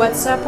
What's up,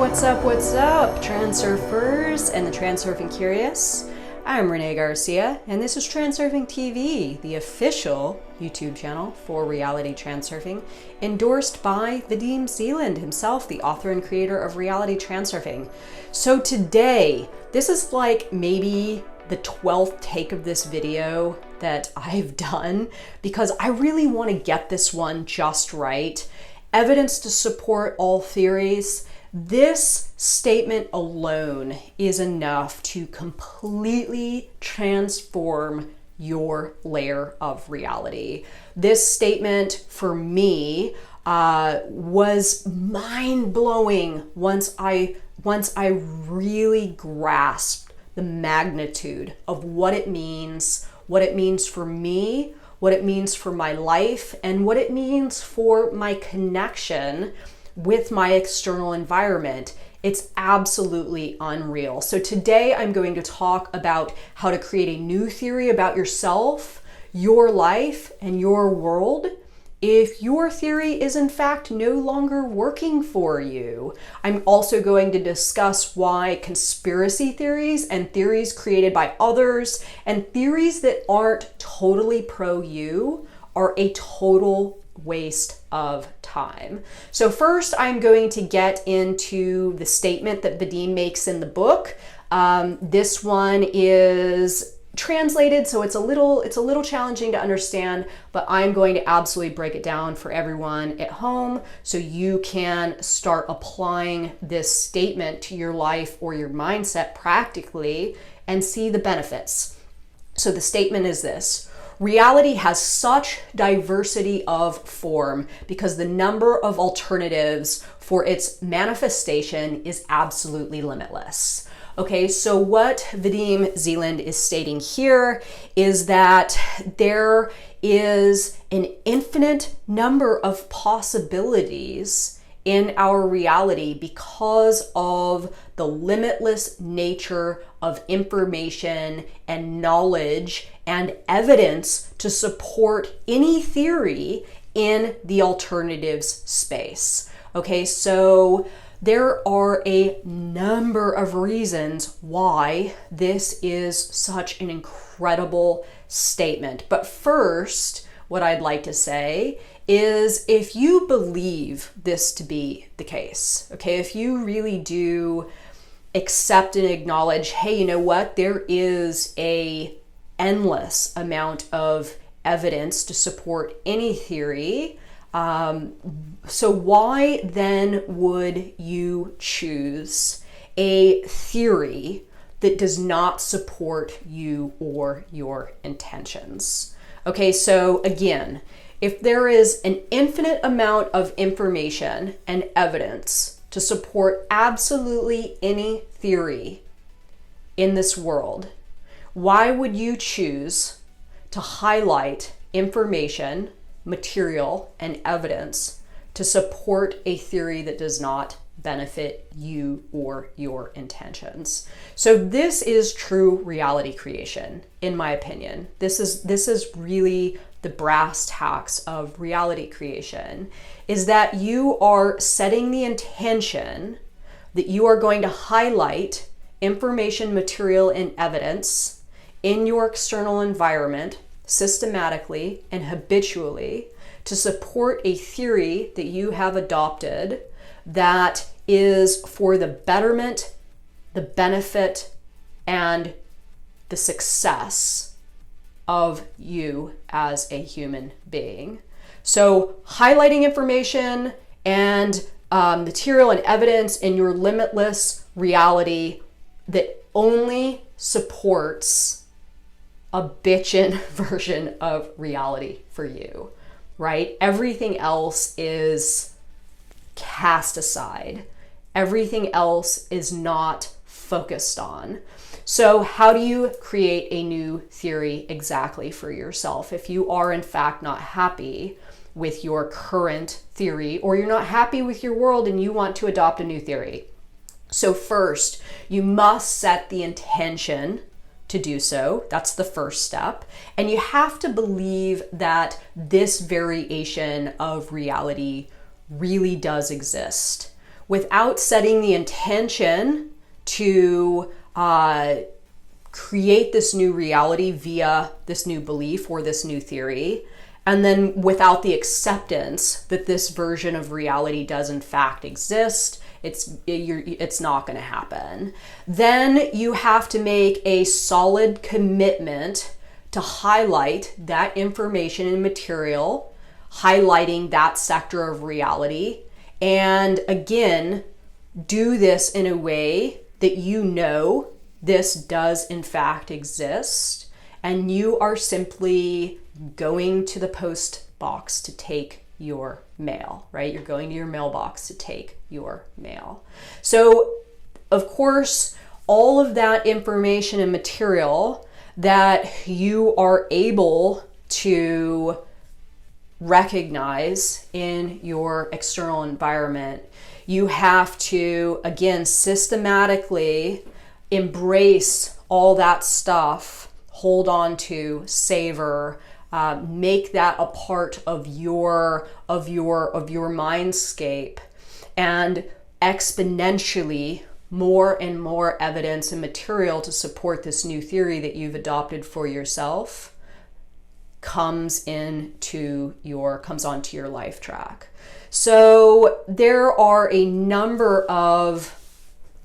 Transurfers and the Transurfing Curious? I'm Renee Garcia, and this is TransurfingTV, the official YouTube channel for Reality Transurfing, endorsed by Vadim Zeland himself, the author and creator of Reality Transurfing. So today, this is like maybe the 12th take of this video that I've done, because I really want to get this one just right. Evidence to support all theories. This statement alone is enough to completely transform your layer of reality. This statement for me was mind-blowing once I really grasped the magnitude of what it means for me, what it means for my life, and what it means for my connection with my external environment. It's absolutely unreal. So today I'm going to talk about how to create a new theory about yourself, your life, and your world if your theory is in fact no longer working for you. I'm also going to discuss why conspiracy theories and theories created by others and theories that aren't totally pro you are a total waste of time. So first, I'm going to get into the statement that Vadim makes in the book. This one is translated, so it's a little challenging to understand, but I'm going to absolutely break it down for everyone at home so you can start applying this statement to your life or your mindset practically and see the benefits. So the statement is this: reality has such diversity of form because the number of alternatives for its manifestation is absolutely limitless. Okay, so what Vadim Zeland is stating here is that there is an infinite number of possibilities in our reality because of the limitless nature of information and knowledge and evidence to support any theory in the alternatives space. Okay, so there are a number of reasons why this is such an incredible statement. But first, what I'd like to say is if you believe this to be the case, okay, if you really do accept and acknowledge, hey, you know what, there is a endless amount of evidence to support any theory, so why then would you choose a theory that does not support you or your intentions? Okay, so again, if there is an infinite amount of information and evidence to support absolutely any theory in this world, why would you choose to highlight information, material, and evidence to support a theory that does not benefit you or your intentions? So this is true reality creation, in my opinion. This is really the brass tacks of reality creation, is that you are setting the intention that you are going to highlight information, material, and evidence in your external environment systematically and habitually to support a theory that you have adopted that is for the betterment, the benefit, and the success of you as a human being. So highlighting information and material and evidence in your limitless reality that only supports a bitchin' version of reality for you, right? Everything else is cast aside. Everything else is not focused on. So how do you create a new theory exactly for yourself if you are in fact not happy with your current theory, or you're not happy with your world and you want to adopt a new theory? So first, you must set the intention to do so. That's the first step. And you have to believe that this variation of reality really does exist. without setting the intention to create this new reality via this new belief or this new theory, and then without the acceptance that this version of reality does in fact exist, it's not going to happen. Then you have to make a solid commitment to highlight that information and material, highlighting that sector of reality. And again, do this in a way that you know this does in fact exist, and you are simply going to the post box to take your mail, right? You're going to your mailbox to take your mail. So, of course, all of that information and material that you are able to recognize in your external environment, you have to, again, systematically embrace all that stuff, hold on to, savor, make that a part of your mindscape, and exponentially more and more evidence and material to support this new theory that you've adopted for yourself comes onto your life track. So there are a number of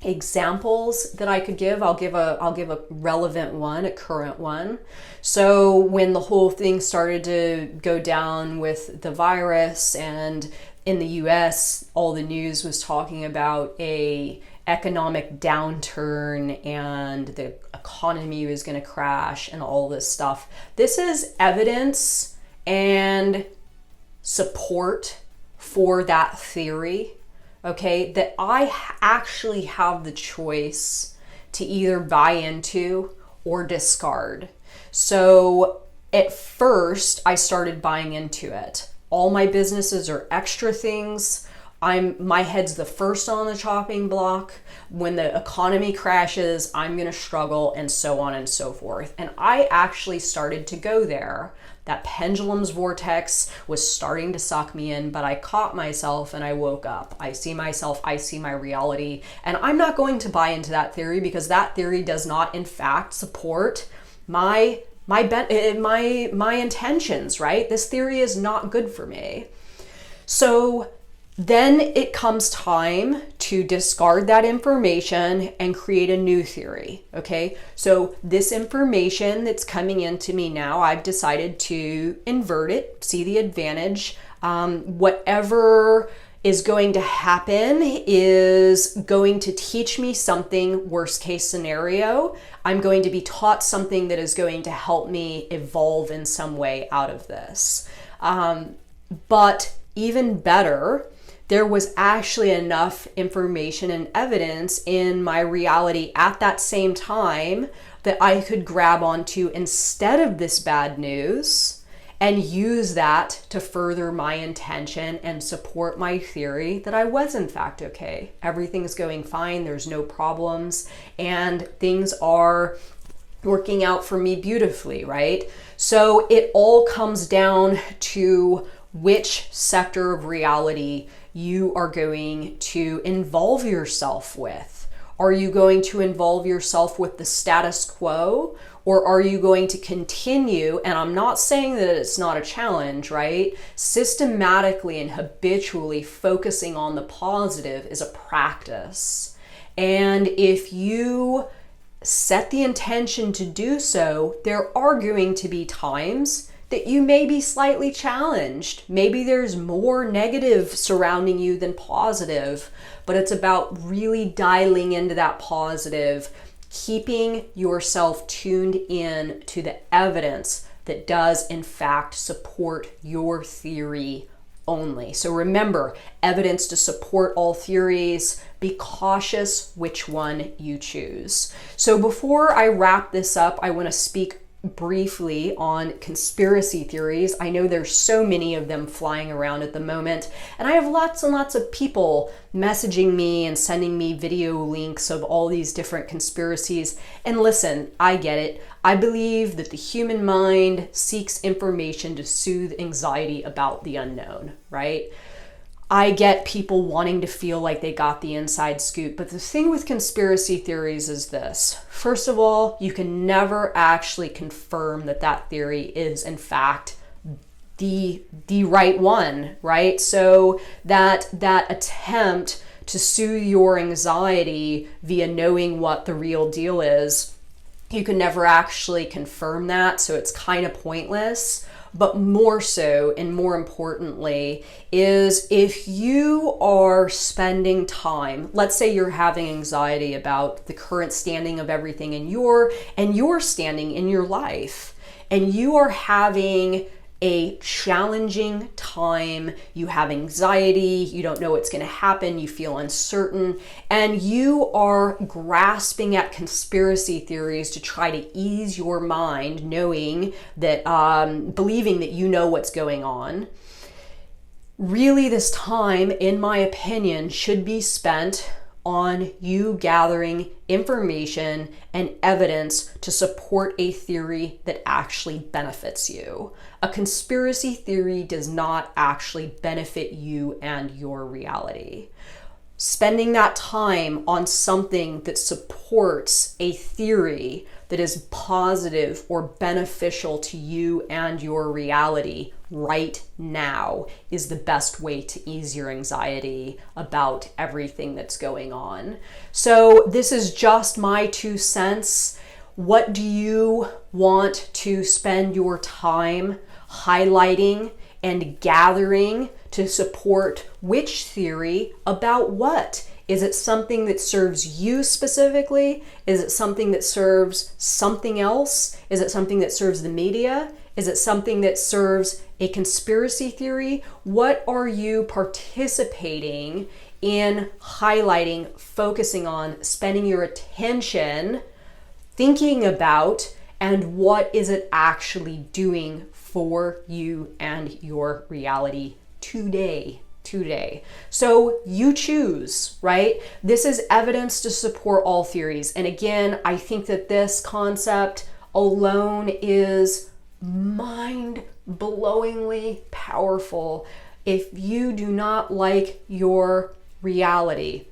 examples that I could give. I'll give a relevant one, a current one. So when the whole thing started to go down with the virus, and in the US, all the news was talking about a economic downturn and the economy was going to crash and all this stuff. This is evidence and support for that theory, okay, that I actually have the choice to either buy into or discard. So at first I started buying into it. All my businesses are extra things. My head's the first on the chopping block. When the economy crashes, I'm going to struggle, and so on and so forth. And I actually started to go there. That pendulum's vortex was starting to suck me in, but I caught myself and I woke up. I see myself, I see my reality, and I'm not going to buy into that theory, because that theory does not in fact support my intentions, right? This theory is not good for me. So then it comes time to discard that information and create a new theory, okay? So this information that's coming into me now, I've decided to invert it, see the advantage. Whatever is going to happen is going to teach me something, worst case scenario. I'm going to be taught something that is going to help me evolve in some way out of this. But even better, there was actually enough information and evidence in my reality at that same time that I could grab onto instead of this bad news and use that to further my intention and support my theory that I was in fact okay. Everything's going fine, there's no problems, and things are working out for me beautifully, right? So it all comes down to which sector of reality you are going to involve yourself with. Are you going to involve yourself with the status quo, or are you going to continue, and I'm not saying that it's not a challenge, right? Systematically and habitually focusing on the positive is a practice. And if you set the intention to do so, there are going to be times that you may be slightly challenged. Maybe there's more negative surrounding you than positive, but it's about really dialing into that positive, keeping yourself tuned in to the evidence that does in fact support your theory only. So remember, evidence to support all theories. Be cautious which one you choose. So before I wrap this up, I want to speak briefly on conspiracy theories. I know there's so many of them flying around at the moment, and I have lots and lots of people messaging me and sending me video links of all these different conspiracies. And listen, I get it. I believe that the human mind seeks information to soothe anxiety about the unknown, right? I get people wanting to feel like they got the inside scoop. But the thing with conspiracy theories is this. First of all, you can never actually confirm that that theory is in fact the right one, right? So that attempt to soothe your anxiety via knowing what the real deal is, you can never actually confirm that, so it's kind of pointless. But more so, and more importantly, is if you are spending time, let's say you're having anxiety about the current standing of everything in your standing in your life, and you are having a challenging time, you have anxiety, you don't know what's going to happen, you feel uncertain, and you are grasping at conspiracy theories to try to ease your mind, knowing that, believing that you know what's going on. Really, this time, in my opinion, should be spent on you gathering information and evidence to support a theory that actually benefits you. A conspiracy theory does not actually benefit you and your reality. Spending that time on something that supports a theory that is positive or beneficial to you and your reality right now is the best way to ease your anxiety about everything that's going on. So this is just my 2 cents. What do you want to spend your time highlighting and gathering to support which theory about what? Is it something that serves you specifically? Is it something that serves something else? Is it something that serves the media? Is it something that serves a conspiracy theory? What are you participating in, highlighting, focusing on, spending your attention thinking about, and what is it actually doing for you and your reality today? So you choose, right? This is evidence to support all theories. And again, I think that this concept alone is mind-blowingly powerful. If you do not like your reality,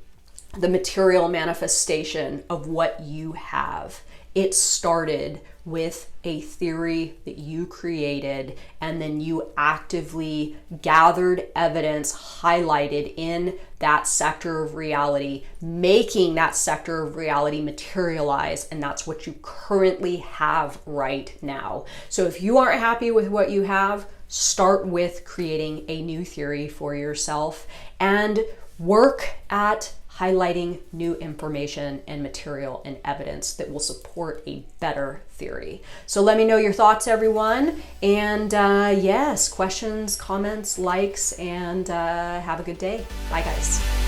the material manifestation of what you have, it started with a theory that you created, and then you actively gathered evidence, highlighted in that sector of reality, making that sector of reality materialize, and that's what you currently have right now. So if you aren't happy with what you have, start with creating a new theory for yourself and work at highlighting new information and material and evidence that will support a better theory. So let me know your thoughts, everyone. And yes, questions, comments, likes, and have a good day. Bye, guys.